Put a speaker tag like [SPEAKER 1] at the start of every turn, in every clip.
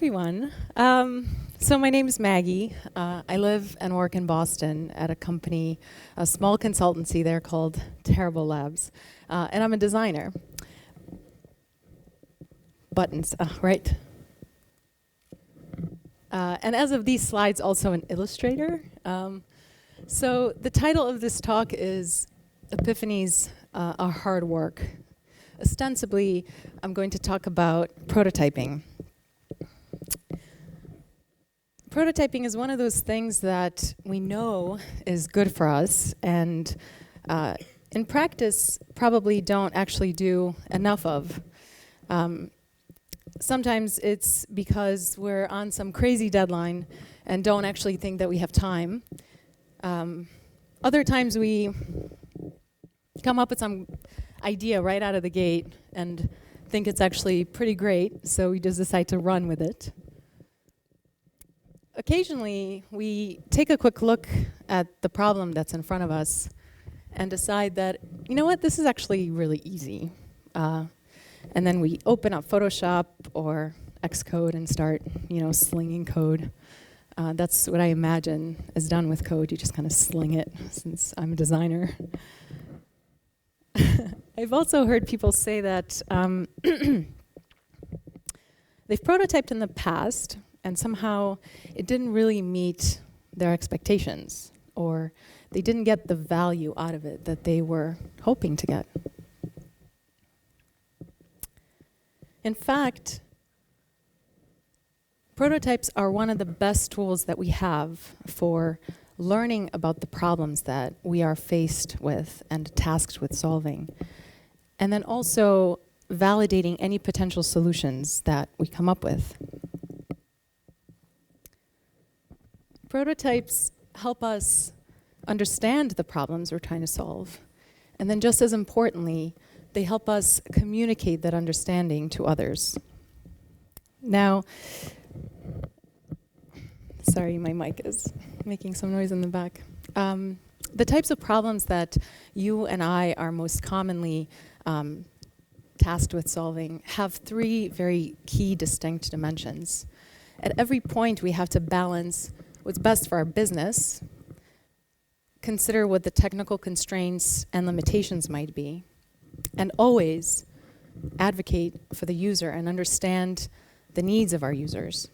[SPEAKER 1] everyone. So my name is Maggie. I live and work in Boston at a company, a small consultancy there called Terrible Labs. And I'm a designer. Buttons, right? And as of these slides, also an illustrator. So the title of this talk is Epiphanies Are Hard Work. Ostensibly, I'm going to talk about prototyping. Prototyping is one of those things that we know is good for us, and in practice, probably don't actually do enough of. Sometimes it's because we're on some crazy deadline and don't actually think that we have time. Other times we come up with some idea right out of the gate and think it's actually pretty great, so we just decide to run with it. Occasionally, we take a quick look at the problem that's in front of us and decide that, you know what, this is actually really easy. And then we open up Photoshop or Xcode and start, slinging code. That's what I imagine is done with code. You just kind of sling it, since I'm a designer. I've also heard people say that they've prototyped in the past, and somehow it didn't really meet their expectations, or they didn't get the value out of it that they were hoping to get. In fact, prototypes are one of the best tools that we have for learning about the problems that we are faced with and tasked with solving, and then also validating any potential solutions that we come up with. Prototypes help us understand the problems we're trying to solve, and then just as importantly, they help us communicate that understanding to others. Now, sorry, my mic is making some noise in the back. The types of problems that you and I are most commonly tasked with solving have three very key distinct dimensions. At every point, we have to balance what's best for our business, consider what the technical constraints and limitations might be, and always advocate for the user and understand the needs of our users.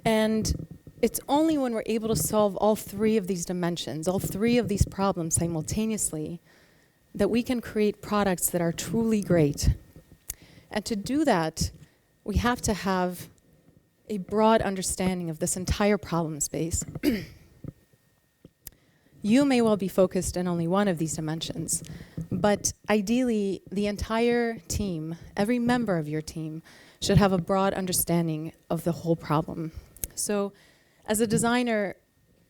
[SPEAKER 1] And it's only when we're able to solve all three of these dimensions, all three of these problems simultaneously, that we can create products that are truly great. And to do that, we have to have a broad understanding of this entire problem space. You may well be focused in only one of these dimensions, but ideally, the entire team, every member of your team, should have a broad understanding of the whole problem. So, as a designer,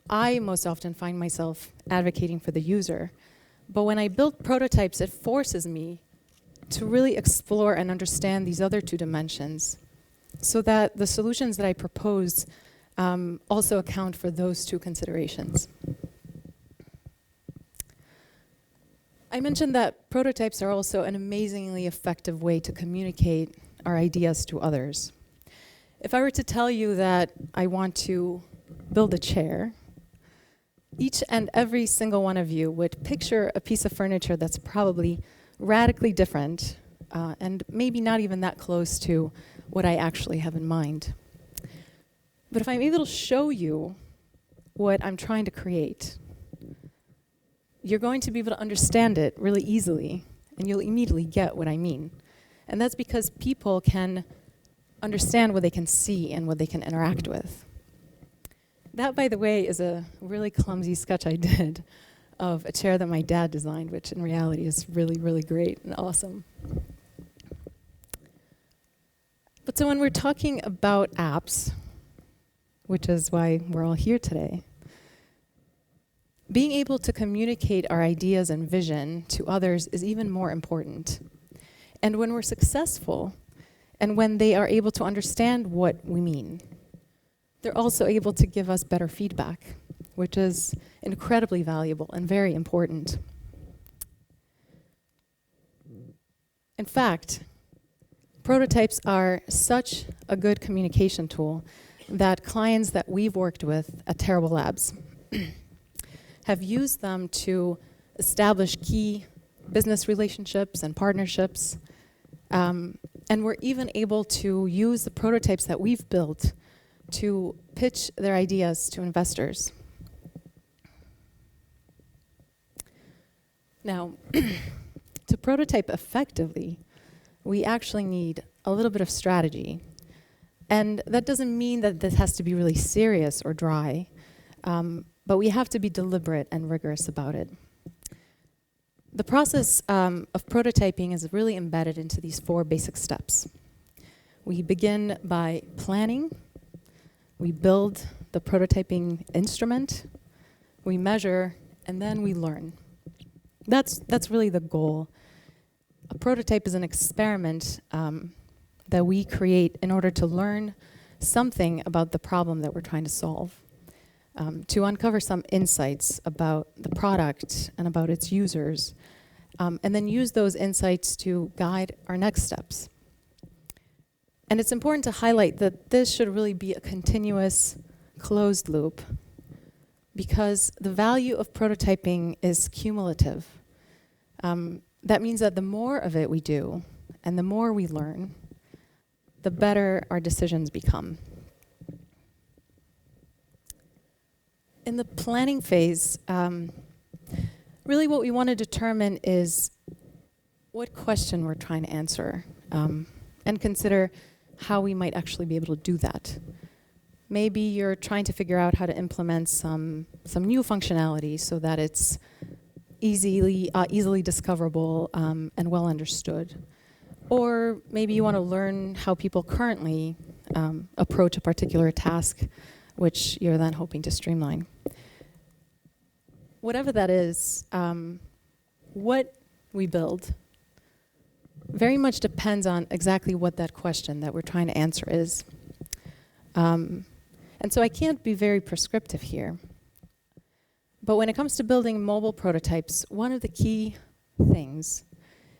[SPEAKER 1] I most often find myself advocating for the user, but when I build prototypes, it forces me to really explore and understand these other two dimensions, so that the solutions that I propose also account for those two considerations. I mentioned that prototypes are also an amazingly effective way to communicate our ideas to others. If I were to tell you that I want to build a chair, each and every single one of you would picture a piece of furniture that's probably radically different and maybe not even that close to what I actually have in mind. But if I'm able to show you what I'm trying to create, you're going to be able to understand it really easily, and you'll immediately get what I mean. And that's because people can understand what they can see and what they can interact with. That, by the way, is a really clumsy sketch I did of a chair that my dad designed, which in reality is really, really great and awesome. But so when we're talking about apps, which is why we're all here today, being able to communicate our ideas and vision to others is even more important. And when we're successful, and when they are able to understand what we mean, they're also able to give us better feedback, which is incredibly valuable and very important. In fact, Prototypes are such a good communication tool that clients that we've worked with at Terrible Labs have used them to establish key business relationships and partnerships. And we're even able to use the prototypes that we've built to pitch their ideas to investors. Now, to prototype effectively, we actually need a little bit of strategy. And that doesn't mean that this has to be really serious or dry, but we have to be deliberate and rigorous about it. The process of prototyping is really embedded into these 4 basic steps. We begin by planning, we build the prototyping instrument, we measure, and then we learn. That's really the goal. A prototype is an experiment that we create in order to learn something about the problem that we're trying to solve, to uncover some insights about the product and about its users, and then use those insights to guide our next steps. And it's important to highlight that this should really be a continuous closed loop, because the value of prototyping is cumulative. That means that the more of it we do, and the more we learn, the better our decisions become. In the planning phase, really what we want to determine is what question we're trying to answer, and consider how we might actually be able to do that. Maybe you're trying to figure out how to implement some new functionality so that it's easily discoverable and well understood. Or maybe you want to learn how people currently approach a particular task, which you're then hoping to streamline. Whatever that is, what we build very much depends on exactly what that question that we're trying to answer is. And so I can't be very prescriptive here. But when it comes to building mobile prototypes, one of the key things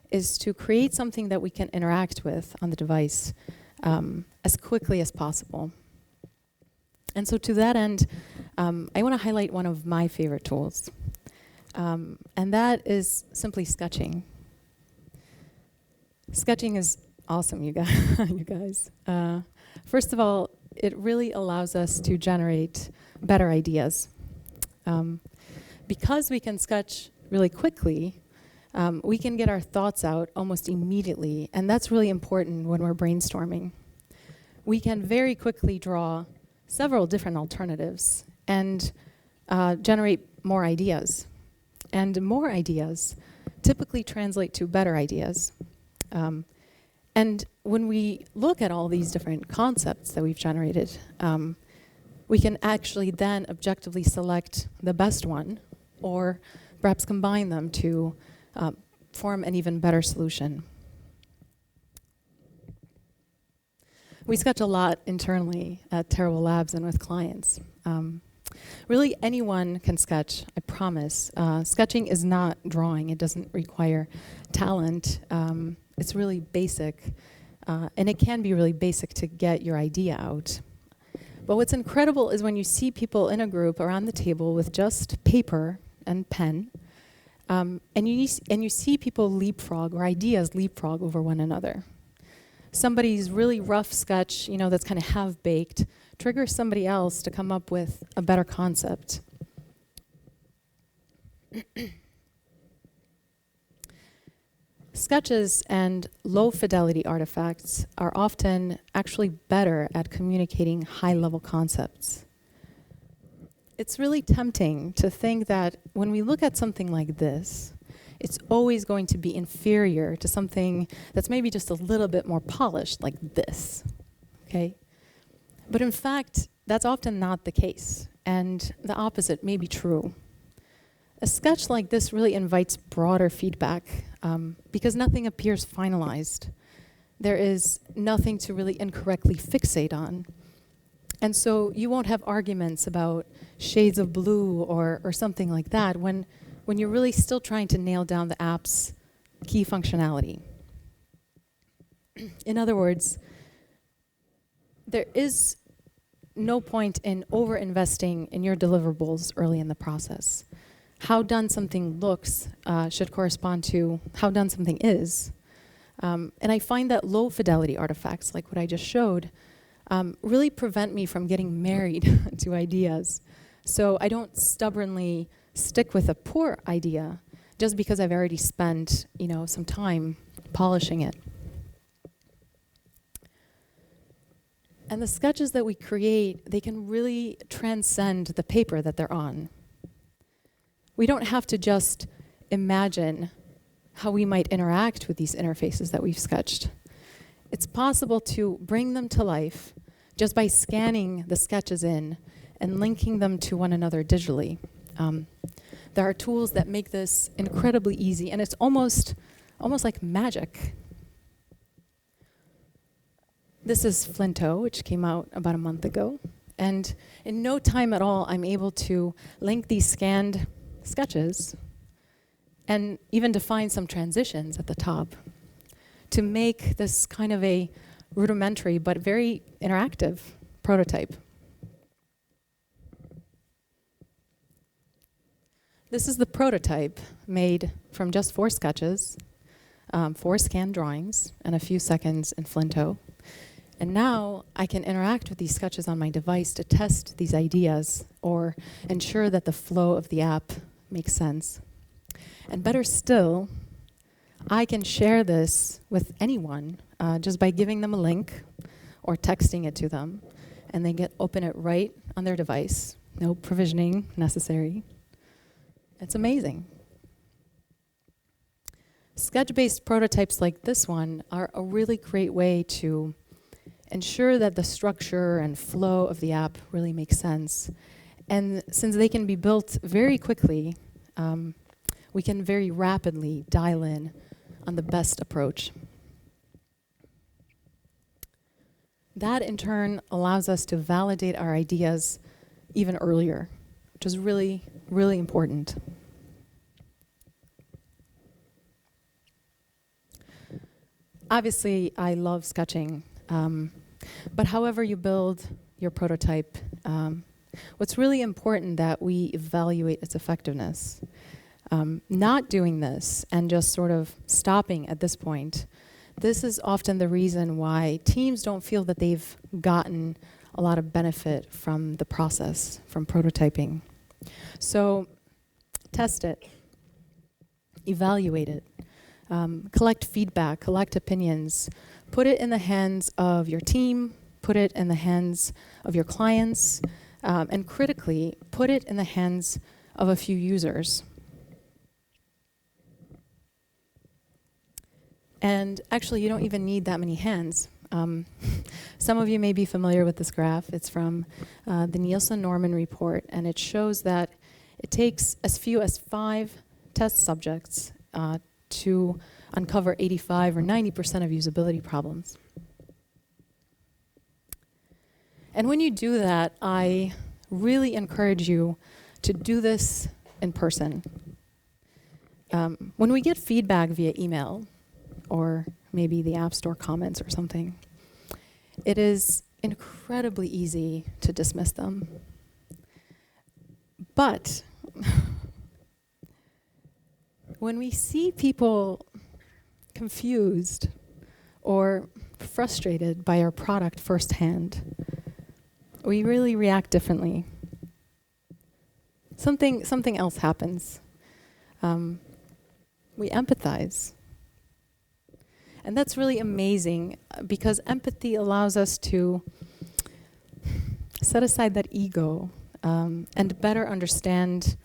[SPEAKER 1] is to create something that we can interact with on the device as quickly as possible. And so to that end, I want to highlight one of my favorite tools, and that is simply sketching. Sketching is awesome, you guys. First of all, it really allows us to generate better ideas. Because we can sketch really quickly, we can get our thoughts out almost immediately, and that's really important when we're brainstorming. We can very quickly draw several different alternatives and generate more ideas. And more ideas typically translate to better ideas. And when we look at all these different concepts that we've generated, we can actually then objectively select the best one, or perhaps combine them to form an even better solution. We sketch a lot internally at Terrible Labs and with clients. Really, anyone can sketch, I promise. Sketching is not drawing. It doesn't require talent. It's really basic, and it can be really basic to get your idea out. But what's incredible is when you see people in a group around the table with just paper and pen, and you see people leapfrog, or ideas leapfrog over one another. Somebody's really rough sketch, that's kind of half-baked, triggers somebody else to come up with a better concept. Sketches and low-fidelity artifacts are often actually better at communicating high-level concepts. It's really tempting to think that when we look at something like this, it's always going to be inferior to something that's maybe just a little bit more polished, like this, okay? But in fact, that's often not the case, and the opposite may be true. A sketch like this really invites broader feedback because nothing appears finalized. There is nothing to really incorrectly fixate on. And so you won't have arguments about shades of blue or something like that when you're really still trying to nail down the app's key functionality. In other words, there is no point in over-investing in your deliverables early in the process. How done something looks should correspond to how done something is. And I find that low fidelity artifacts, like what I just showed, really prevent me from getting married to ideas. So I don't stubbornly stick with a poor idea just because I've already spent, some time polishing it. And the sketches that we create, they can really transcend the paper that they're on. We don't have to just imagine how we might interact with these interfaces that we've sketched. It's possible to bring them to life just by scanning the sketches in and linking them to one another digitally. There are tools that make this incredibly easy, and it's almost like magic. This is Flinto, which came out about a month ago. And in no time at all, I'm able to link these scanned sketches and even define some transitions at the top to make this kind of a rudimentary but very interactive prototype. This is the prototype made from just 4 sketches, 4 scanned drawings, and a few seconds in Flinto. And now I can interact with these sketches on my device to test these ideas or ensure that the flow of the app makes sense. And better still, I can share this with anyone just by giving them a link or texting it to them, and they open it right on their device. No provisioning necessary. It's amazing. Sketch-based prototypes like this one are a really great way to ensure that the structure and flow of the app really makes sense. And since they can be built very quickly, we can very rapidly dial in on the best approach. That in turn allows us to validate our ideas even earlier, which is really, really important. Obviously, I love sketching. But however you build your prototype, what's really important that we evaluate its effectiveness. Not doing this and just sort of stopping at this point, this is often the reason why teams don't feel that they've gotten a lot of benefit from the process, from prototyping. So test it, evaluate it, collect feedback, collect opinions, put it in the hands of your team, put it in the hands of your clients, and critically, put it in the hands of a few users. And actually, you don't even need that many hands. Some of you may be familiar with this graph. It's from the Nielsen-Norman report, and it shows that it takes as few as 5 test subjects to uncover 85 or 90% of usability problems. And when you do that, I really encourage you to do this in person. When we get feedback via email, or maybe the App Store comments or something, it is incredibly easy to dismiss them. But when we see people confused or frustrated by our product firsthand, we really react differently. Something else happens. We empathize. And that's really amazing because empathy allows us to set aside that ego and better understand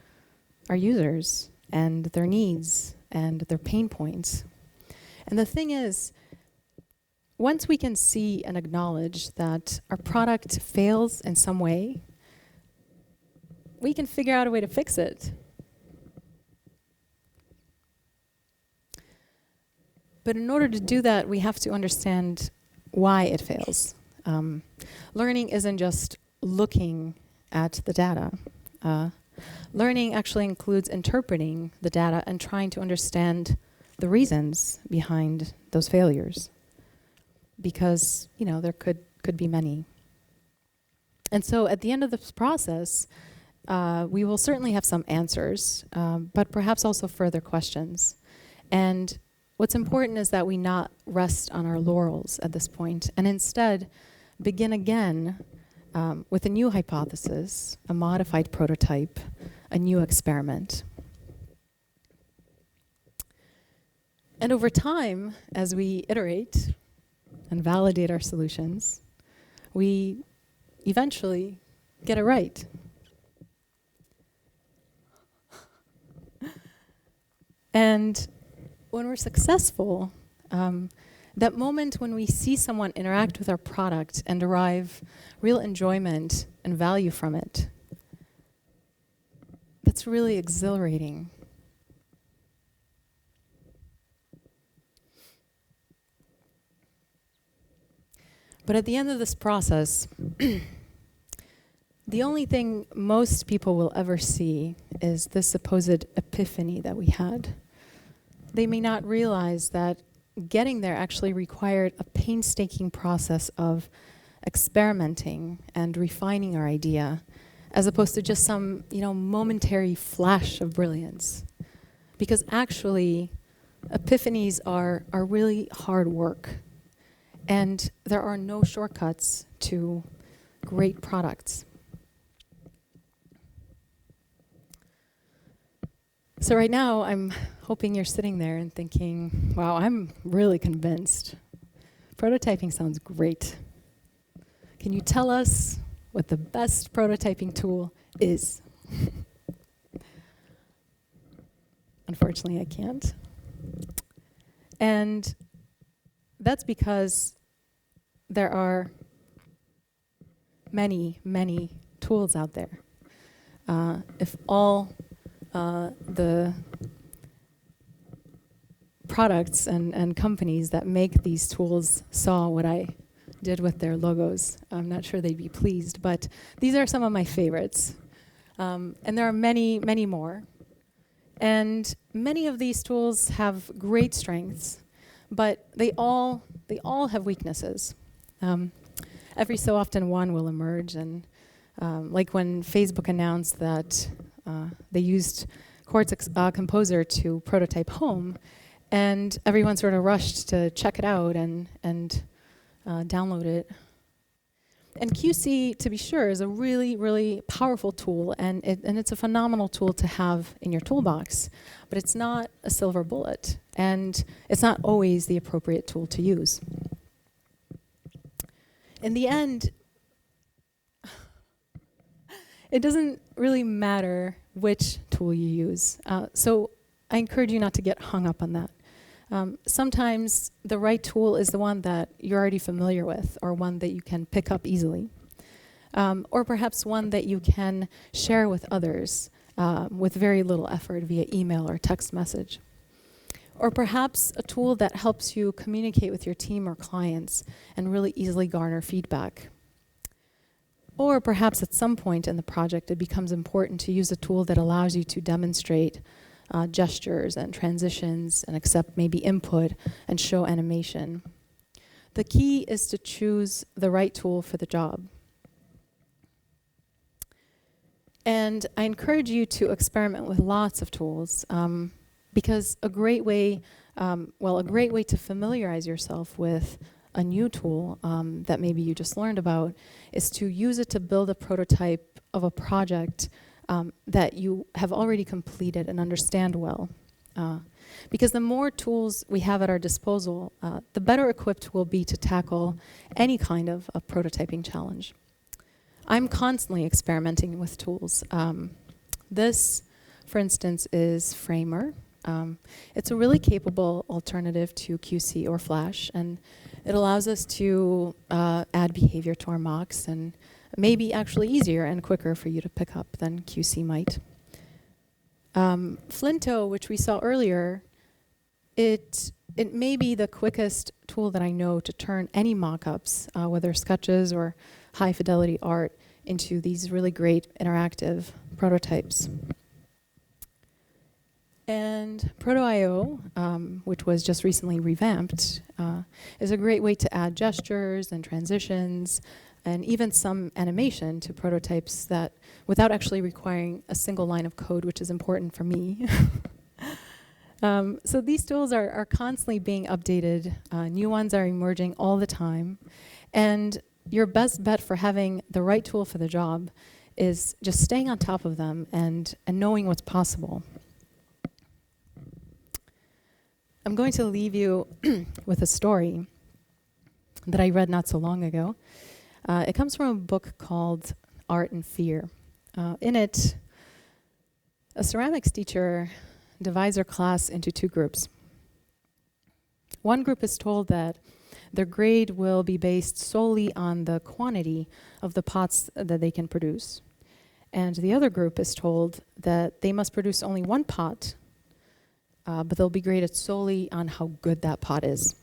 [SPEAKER 1] our users and their needs and their pain points. And the thing is, once we can see and acknowledge that our product fails in some way, we can figure out a way to fix it. But in order to do that, we have to understand why it fails. Learning isn't just looking at the data. Learning actually includes interpreting the data and trying to understand the reasons behind those failures. because, there could be many. And so at the end of this process, we will certainly have some answers, but perhaps also further questions. And what's important is that we not rest on our laurels at this point, and instead begin again with a new hypothesis, a modified prototype, a new experiment. And over time, as we iterate and validate our solutions, we eventually get it right. And when we're successful, that moment when we see someone interact with our product and derive real enjoyment and value from it, that's really exhilarating. But at the end of this process, the only thing most people will ever see is this supposed epiphany that we had. They may not realize that getting there actually required a painstaking process of experimenting and refining our idea, as opposed to just some, momentary flash of brilliance. Because actually, epiphanies are really hard work. And there are no shortcuts to great products. So right now, I'm hoping you're sitting there and thinking, wow, I'm really convinced. Prototyping sounds great. Can you tell us what the best prototyping tool is? Unfortunately, I can't. And that's because there are many, many tools out there. If all the products and companies that make these tools saw what I did with their logos, I'm not sure they'd be pleased, but these are some of my favorites. And there are many, many more. And many of these tools have great strengths, but they all have weaknesses. Every so often one will emerge, and like when Facebook announced that they used Cortex Composer to prototype Home, and everyone sort of rushed to check it out and download it. And QC, to be sure, is a really, really powerful tool, and it's a phenomenal tool to have in your toolbox. But it's not a silver bullet, and it's not always the appropriate tool to use. In the end, it doesn't really matter which tool you use. So I encourage you not to get hung up on that. Sometimes the right tool is the one that you're already familiar with, or one that you can pick up easily. Or perhaps one that you can share with others with very little effort via email or text message. Or perhaps a tool that helps you communicate with your team or clients and really easily garner feedback. Or perhaps at some point in the project, it becomes important to use a tool that allows you to demonstrate gestures and transitions and accept maybe input and show animation. The key is to choose the right tool for the job. And I encourage you to experiment with lots of tools because a great way to familiarize yourself with a new tool that maybe you just learned about is to use it to build a prototype of a project that you have already completed and understand well. Because the more tools we have at our disposal, the better equipped we'll be to tackle any kind of a prototyping challenge. I'm constantly experimenting with tools. This, for instance, is Framer. It's a really capable alternative to QC or Flash, and it allows us to add behavior to our mocks, and maybe actually easier and quicker for you to pick up than QC might. Flinto, which we saw earlier, it may be the quickest tool that I know to turn any mock-ups, whether sketches or high-fidelity art, into these really great interactive prototypes. And Proto.io, which was just recently revamped, is a great way to add gestures and transitions and even some animation to prototypes that without actually requiring a single line of code, which is important for me. So these tools are constantly being updated. New ones are emerging all the time. And your best bet for having the right tool for the job is just staying on top of them and knowing what's possible. I'm going to leave you with a story that I read not so long ago. It comes from a book called Art and Fear. In it, a ceramics teacher divides her class into two groups. One group is told that their grade will be based solely on the quantity of the pots that they can produce. And the other group is told that they must produce only one pot, but they'll be graded solely on how good that pot is.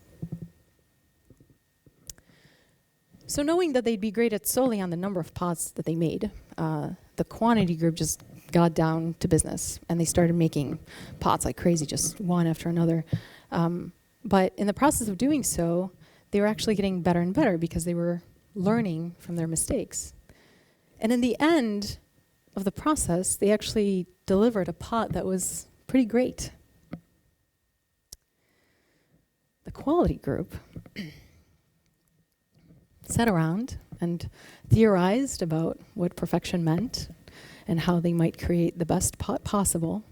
[SPEAKER 1] So knowing that they'd be graded solely on the number of pots that they made, the quantity group just got down to business, and they started making pots like crazy, just one after another. But in the process of doing so, they were actually getting better and better because they were learning from their mistakes. And in the end of the process, they actually delivered a pot that was pretty great. The quality group sat around and theorized about what perfection meant and how they might create the best pot possible.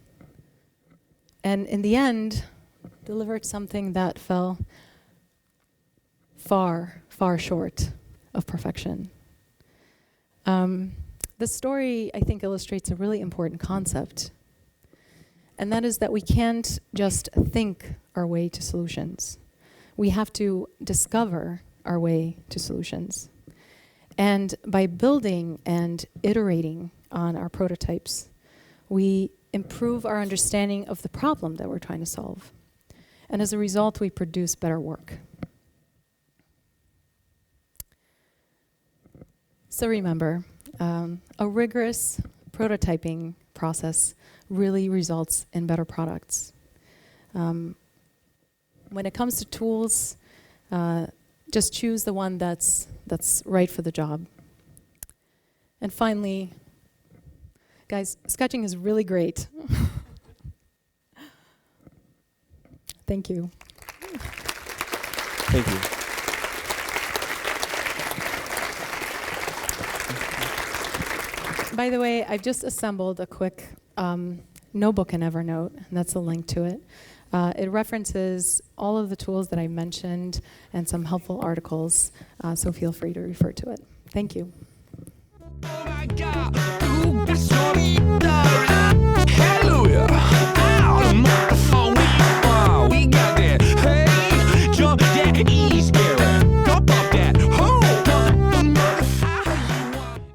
[SPEAKER 1] And in the end, delivered something that fell far, far short of perfection. This story, I think, illustrates a really important concept. And that is that we can't just think our way to solutions. We have to discover our way to solutions. And by building and iterating on our prototypes, we improve our understanding of the problem that we're trying to solve. And as a result, we produce better work. So remember, a rigorous prototyping process really results in better products. When it comes to tools, just choose the one that's right for the job. And finally, guys, sketching is really great. Thank you.
[SPEAKER 2] Thank you.
[SPEAKER 1] By the way, I've just assembled a quick notebook in Evernote, and that's a link to it. It references all of the tools that I mentioned and some helpful articles, so feel free to refer to it. Thank you.
[SPEAKER 3] Oh my God,